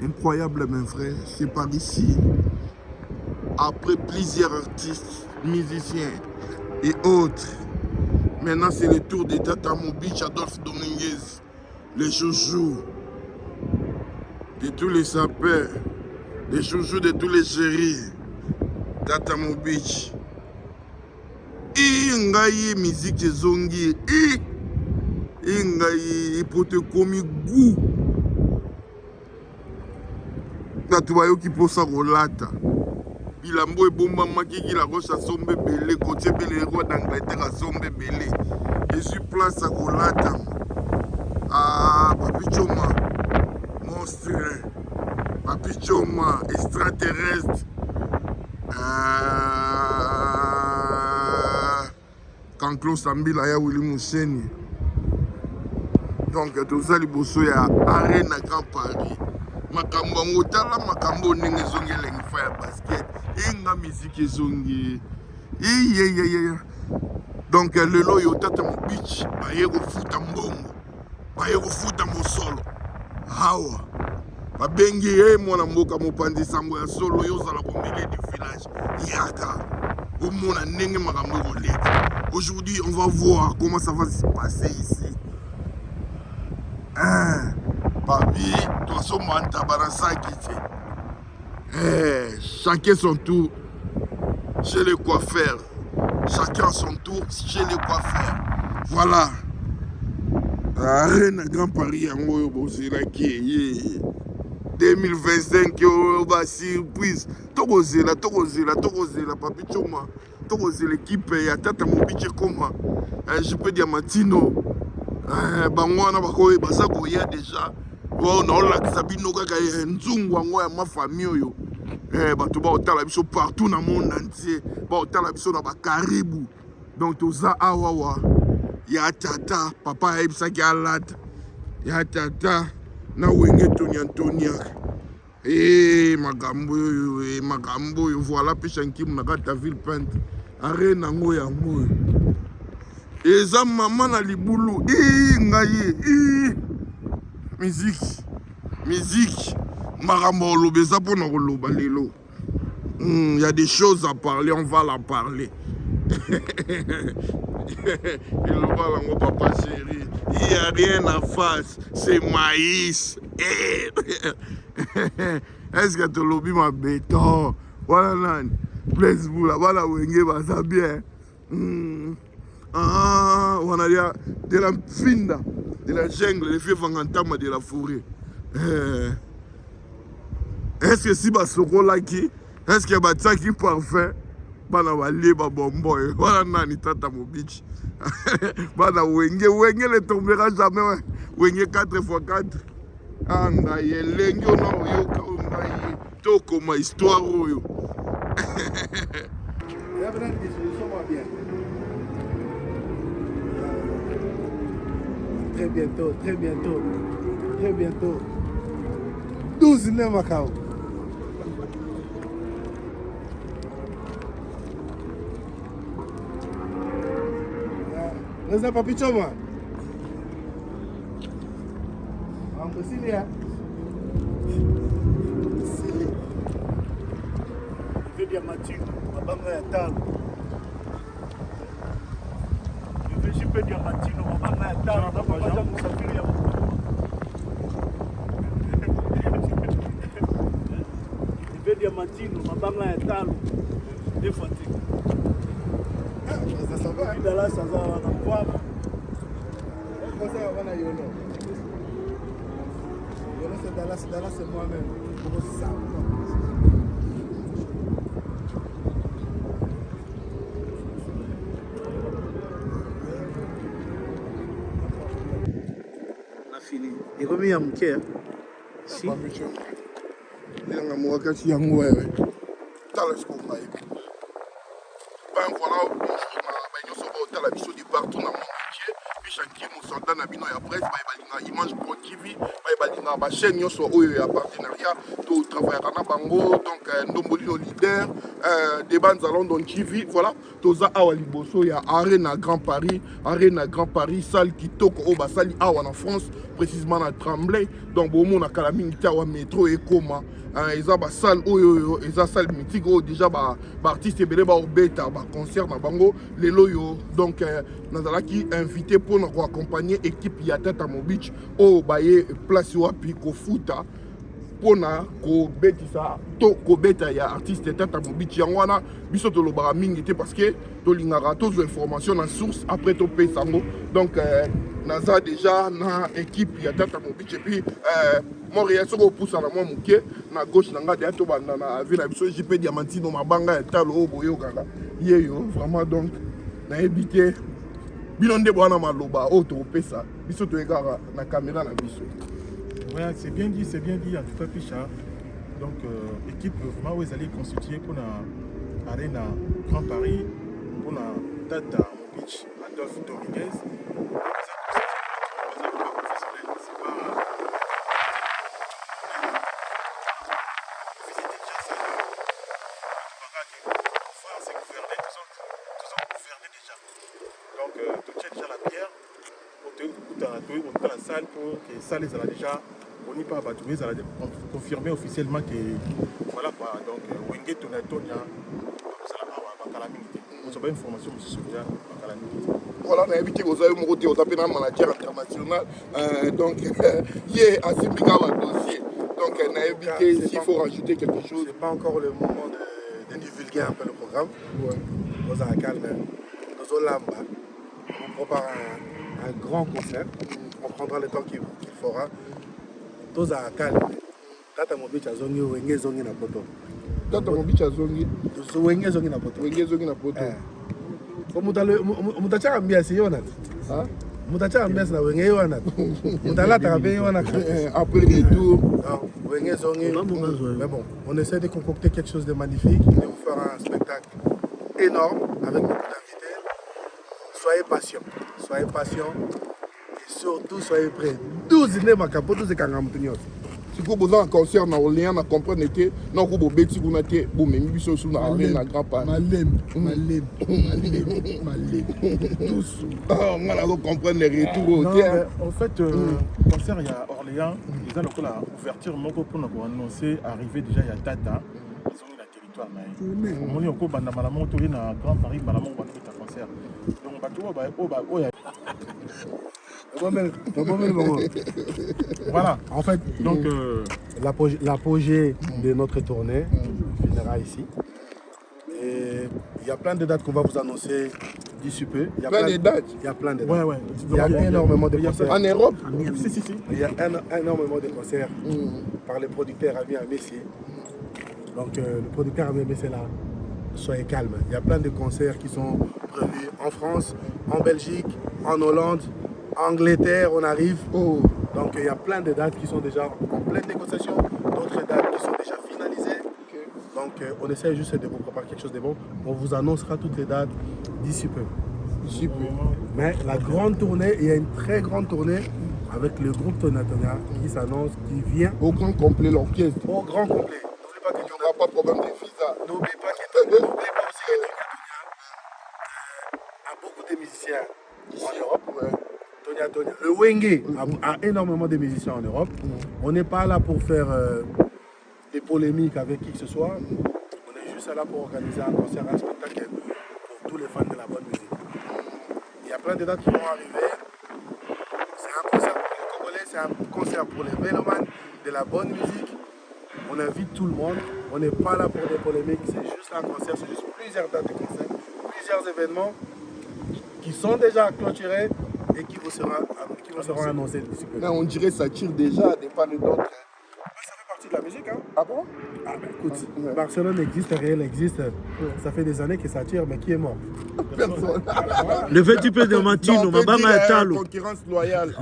Incroyable, mes frères, c'est par ici. Après plusieurs artistes, musiciens et autres, maintenant c'est le tour de Tata Mobich, Adolphe Dominguez, les chouchous de tous les sapeurs, les chouchous de tous les chéris, Tata Mobich. Ingayi musique zongi, ingayi pote komi goût. Bato bayoki posa kolata bilambo ebombamaki kila roche asombe ebele kotie ebele roi d'Angleterre asombe ebele ezwi place ya kolata. Papi Choma monstre, Papi Choma extraterrestre, Kanklo Sambila ya Willy Mousseni. Donc toza liboso ya Arène à Grand Paris. Makambo ngotala makambo ndenge zongi elengi fa ya basket inga musique ezongi donc lelo oyo Tata Mobich baye kofuta mbongo baye kofuta mosolo awa babengi ye mwana mboka mopanzi sango ya solo oyo ozala komile du village yaka omona ndenge makambo ekoleka. Aujourd'hui on va voir comment ça va se passer ici. Papi, toi son manta barasaki. Chacun son tour chez les coiffeurs. Chacun son tour chez les coiffeurs. Voilà. Arène à Grand Paris, en haut, 2025, va surprise. Togozela, Papi Choma. Togozela l'équipe, ya Tata Mobich comment. Je peux dire Matino. Bangwana bakoye basako ya déjà. On a la bino kaka nzungu wango ya ma famille oyo. Bato ba otala biso partout dans le monde entier. Ba otala biso na ba Caribou. Donc toza awawa. Ya tata, papa ebisaki alata. Ya tata na wenge Tonia. Magambo yo voilà Pichankim na kata ville peinte. Arène ngo ya ngo. Eza maman na libulu. Ngaye. Musique. Marambo lobeza pour nous loba lelo. Il y a des choses à parler, on va la parler. Il va là, papa chéri. Il n'y a rien à faire, c'est maïs. Est-ce que tu lobby ma béton? Voilà, nan. Place vous là, voilà, wenge, ça bien. On a de la finda, de la jungle, les filles vangantama de la forêt. Est-ce que si basoko laki, est-ce que bataki parfait, bana wale ba bombo, voilà nani Tata Mobich. Bana wenge ne tombera jamais, wenge 4x4. Anga yelengi ona oyoka ongai to koma histoire oyo. Très bientôt. 12 ne Macao. Reza Papi Choma. Uncle Celia. Il fait Mathieu, mabanga ya tano. Il fait Diamantino, mabanga ya tano, na pamoja msafiri ya Diamantino, mabanga ya tano. Defatique. Ça va. Il là ça va na quoi. Comment ça va na Yono? Yono c'est Dallas c'est moi-même. Comment ça? Na fini. Et comme il y a mon cœur. Si. Yanga mwakati yango wewe. Tala sikoka hivi. Voilà, bonjour na banyoso ba otala biso di partout na monde entier. fiche en qui nous soldat na bino ya presse balinga Image Pro TV balinga ba chaîne nyonso oyo ya partenariat to travailler na bango donc Ndombolino leader débat à London TV voilà toza awa liboso ya Arena Grand Paris salle kitoko o ba sali awa en France précisément na Tremblay donc bomo na kala mingi tawa métro et coma eza ba salle oyo eza salle mythique oyo déjà ba artiste ebele ba obeta ba concert na bango lelo yo donc nazalaki invité pour nous accompagner équipe ya Tata Mobich o baye place wapi ko futa pona ko betisa to ko beta ya artiste Tata Mobich yango wana biso to lobara mingi te parce que to lingara to information na source après to pe sango donc naza déjà na équipe ya Tata Mobich et puis Montréal soko poussa na moi muke na gauche na nga de to banda na ville na biso JP Diamantino mabanga ya talo boyo kaka yeyo vraiment donc na ebité bino nde bwana maloba o to pesa biso to ekara na caméra na biso. Ouais, c'est bien dit en tout cas Picha. Donc équipe vraiment où ils allaient constituer pour la Arena Grand Paris pour la Tata Mobich Adolphe Dominguez. Dans la salle pour que ça les a déjà on n'y pas battu mais confirmé officiellement que voilà quoi donc Wenge Tonatonia ça la on a une information sur déjà voilà on a invité aux amis mon côté aux appels manager international donc hier à Simbiga dossier donc on a invité s'il faut rajouter quelque chose. C'est pas encore le moment de divulguer un peu le programme. Nous allons calme nous allons là on prépare un grand concert. On prendra le temps qu'il faudra. Tous à calme. Tata Mobich a zongi Wenge zongi na poto. Tata Mobich a zongi. Wenge zongi na poto. Wenge zongi na poto. Mutacha ambia si yona. Ah? Mutacha ambia na Wenge yona. Mutala tabe yona. Après le tour. Wenge zongi. Mais bon, on essaie de concocter quelque chose de magnifique. Et on fera un spectacle énorme avec beaucoup d'invités. Soyez patients. Soyez patients. Surtout soyez prêts. 12 nés ma capote, 12 kangamtunyo. Si vous avez un concert na Orléans, na comprendre que non vous avez bêti vous n'êtes vous même biso sur na Arena Grand Paris. Malem. Tous. On a comprendre les retours. En fait, concert il y a Orléans, ils ont la ouverture moko pour nous annoncer arriver déjà il y a Tata. Ils ont eu la territoire mais on est encore banda malamu to na Grand Paris malamu on va faire concert. Donc bato voilà, en fait, donc l'apogée de notre tournée finira ici. Et il y a plein de dates qu'on va vous annoncer d'ici peu. Il y a plein de dates. Il y a plein de dates. Ouais. Il y a énormément de concerts. En Europe? Si. Il y a énormément de concerts par les producteurs amis à Messier. Donc le producteur ami à Messier là, soyez calme. Il y a plein de concerts qui sont prévus en France, en Belgique, en Hollande. Angleterre, on arrive. Donc il y a plein de dates qui sont déjà en pleine négociation, d'autres dates qui sont déjà finalisées. Donc on essaie juste de vous préparer quelque chose de bon. On vous annoncera toutes les dates d'ici peu. Mais la grande tournée, il y a une très grande tournée avec le groupe Tonatonia qui s'annonce, qui vient. Au grand complet l'orchestre. Au grand complet. N'oubliez pas qu'il n'y aura pas de problème de visa. N'oubliez pas aussi que Tonatonia a beaucoup de musiciens en Europe. Le Wenge a énormément de musiciens en Europe. On n'est pas là pour faire des polémiques avec qui que ce soit. On est juste là pour organiser un concert, un spectacle pour tous les fans de la bonne musique. Il y a plein de dates qui vont arriver. C'est un concert pour les Congolais, c'est un concert pour les mélomanes de la bonne musique. On invite tout le monde. On n'est pas là pour des polémiques. C'est juste un concert, c'est juste plusieurs dates de concert, plusieurs événements qui sont déjà clôturés et qui vous seront annoncés d'ici peu. On dirait que ça tire déjà des pannes d'autres. Ça fait partie de la musique, hein? Ah bon? Ah ben écoute, Barcelone existe, Réel existe. Ça fait des années que ça tire, mais qui est mort? Personne. Le fait tu peux de Matino, ma bama est talo. Concurrence loyale.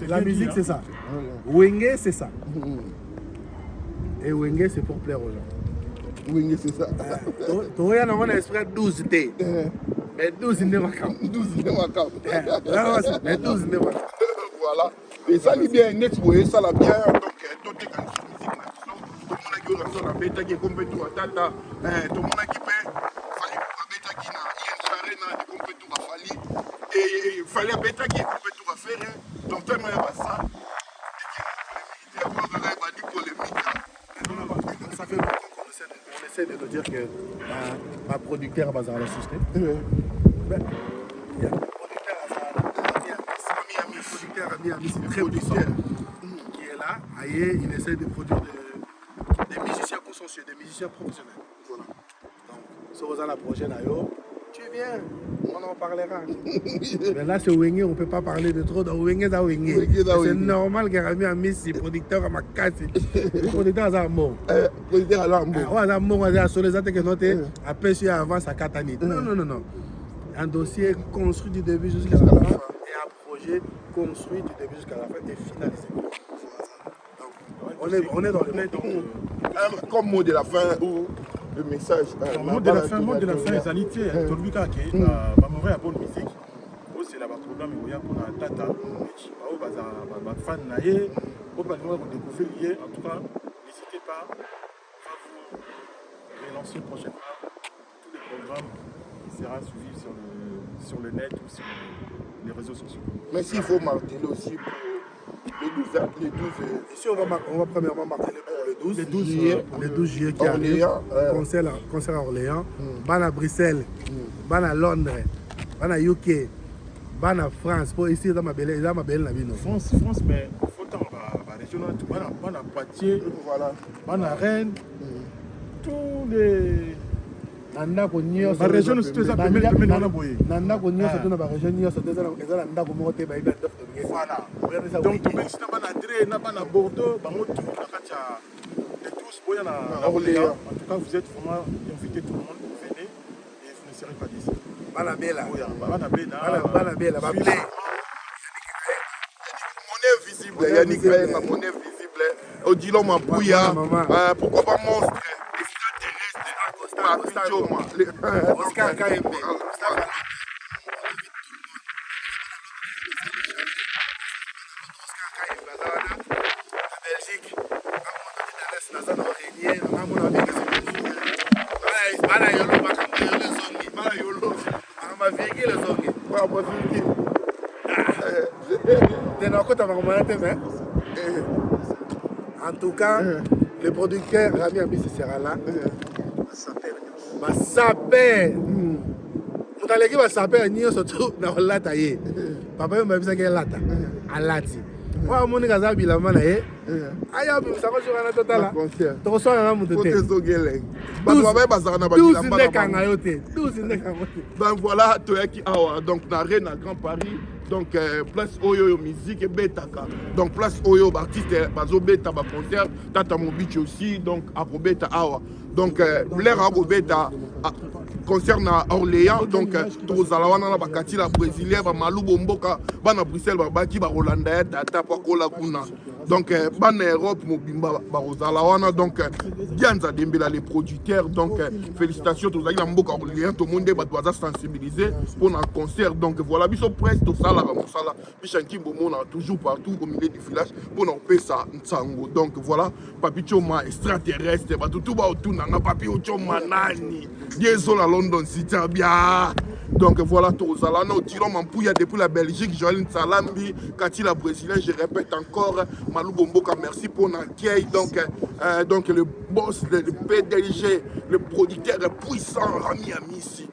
La musique c'est ça. Wenge c'est ça. Et Wenge c'est pour plaire aux gens. Wenge c'est ça. Tu regardes dans mon esprit 12 T. Mais 12 n'est pas capable. 12 n'est pas capable. Mais 12 n'est pas capable. Voilà. Et ça, il bien net, oui, ça l'a bien. Donc, tout est quand musique, tout le monde a eu la bêta qui est complètement à tata. Tout le monde a qui fait. La bêta qui n'a rien charré, complètement à Fali. Et il fallait la bêta qui est complètement à faire. Donc, tellement il y a ça. Et ça fait longtemps qu'on essaie de nous dire que ma producteur va à la société. Il y a un producteur c'est très puissant, qui est là, aïe, il essaie de produire des musiciens consciencieux, des musiciens professionnels. Voilà. Donc, si vous avez la prochaine ayo, tu viens, on en parlera. Mais là, c'est Wenge, on ne peut pas parler de trop. Donc, Wenge, c'est normal qu'il y ait un Messi, producteur à ma casse. Le producteur a un mot. le producteur a un mot. Il a un mot, il a sur les attaques qui notent, après, si avant, ça catanite. Non. Un dossier construit du début jusqu'à la fin et un projet construit du début jusqu'à la fin et finalisé. Donc, on est dans le même. Comme mot de la fin ou le message. Mot de la fin, les amitiés. Tolbika qui est à bonne musique. C'est là programme où il y a pour la tata. Fan naïe. Au pas de découvrir. En tout cas, n'hésitez pas. On va vous relancer prochainement tous les programmes qui sera suivi sur le net ou sur les réseaux sociaux. Mais s'il faut marteler aussi pour les 12 Ici, on va premièrement marteler pour le 12 juillet qui Orléans, arrive. Concert à Orléans, ban à Bruxelles, ban à Londres, ban à UK, ban à France. Pour ici, dans ma belle France, mais il faut tant la région, ban à Poitiers, ban à Rennes, tous les. Nandako nyonso ba région surtout ça peut mettre na boye nandako nyonso to na ba région nyonso to ezala ndako moko te ba iba dof to voilà donc to mexina ba na Dre na ba na Bordeaux ba moto na katia de tous boya na Orléans en tout cas vous êtes vraiment invité tout le monde venez et vous ne serez pas déçus bana bela bana bela ba play monnaie visible Yannick Kayenga monnaie visible Odilon Mabouya pourquoi pas monstre Oscar KMB. Belgique, en tout cas, le producteur Rami Abis sera là. Basape mutaleki basape nyonso tu na olata ye papa yo mabisaki elata alati oyo amoni kaza bilamba na ye aya obimisako soka na totala tokoswana na moto te 12 ndekanga yo te 12 ndekanga yo te. Donc voilà toyaki awa donc na Rennes à Grand Paris donc place oyo musique ebetaka donc place oyo baartiste bazobeta baconcert tata mobici aussi donc akobeta awa donc l'air akobeta concert na Orléans donc tozala wana na bakati la brésilien bamalu bomboka bana Bruxelles babaki barolanda ya tata po akola kuna donc bana Europe mobimba barozala wana donc Dianza Dembela les producteurs donc félicitations tozali na mboka Orléans tout le monde bato baza sensibilisé pour un concert donc voilà biso presse tosala ba mosala bichanki bomona toujours partout au milieu du village pour na pesa nsango donc voilà Papi Choma extraterrestre bato tout ba otuna nga Papi Choma nani désolé London City bien donc voilà tozala na Odilon Mabouya depuis la Belgique Joël Nsalambi Kati la brésilien je répète encore Malou Bomboka merci pour l'accueil donc le boss le PDG le producteur puissant Rami Amissi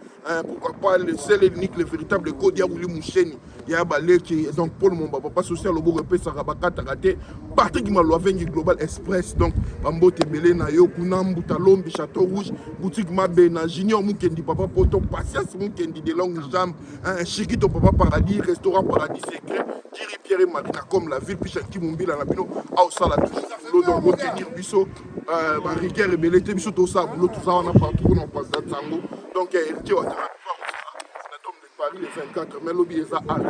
pourquoi pas le seul et l'unique le véritable Kodia Ouli Moucheni donc pour le moment papa social au beau repère Sarabaka Tarate Patrick Malouavengi Global Express donc Bambote Belé na yo kuna Mbutalombi Château Rouge boutique Mabé na Junior Mukendi papa Poto Patience Mukendi de longues jambes Chiquito papa Paradis restaurant Paradis secret Thierry Pierre et Marina comme la ville puis Chanki Mumbila na bino au sala toujours donc retenir biso Rigueur et Belé biso tout ça on a partout on passe dans Tango donc héritier Paris le 24 mais lobby est arrivé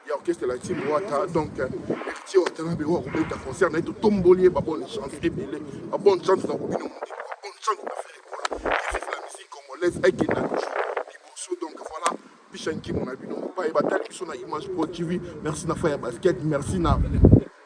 il y a orchestre la team Wata donc héritier Watana be wa robeta concert na to tombolier ba bonne chance ebele ba bonne chance na robino monde bonne chance na faire école la musique congolaise avec na toujours donc voilà chaîne qui mon abi non pas et batali biso na Image Pro TV. Merci na Fire Basket, merci na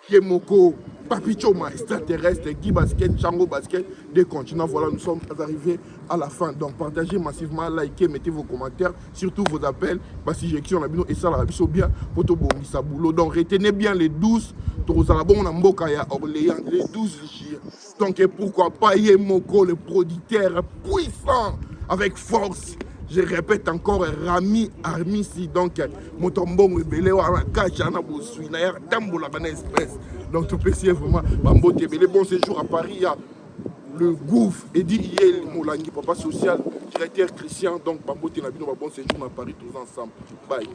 Yemoko, Papi Choma, extraterrestre, Guy Basket, Chango Basket, des continents. Voilà, nous sommes arrivés à la fin. Donc, partagez massivement, likez, mettez vos commentaires, surtout vos appels. Parce que j'ai et ça, la biso bien, pour tout bon, ça boulot. Donc, retenez bien les 12, on a Mboka ya Orléans, les 12 chiens. Donc, et pourquoi pas Yemoko, le producteur puissant, avec force. Je répète encore, Rami Armisi, donc, Motombong, Belé, Kachana, Bossuina, Tambola, Espèce. Donc, tout petit, vraiment, Bambo Tébélé, bon séjour à Paris, il y a le gouffre, Eddie Yel, Moulangui, papa social, directeur Christian, donc, Bambo Tébélé, bon séjour à Paris, tous ensemble. Bye.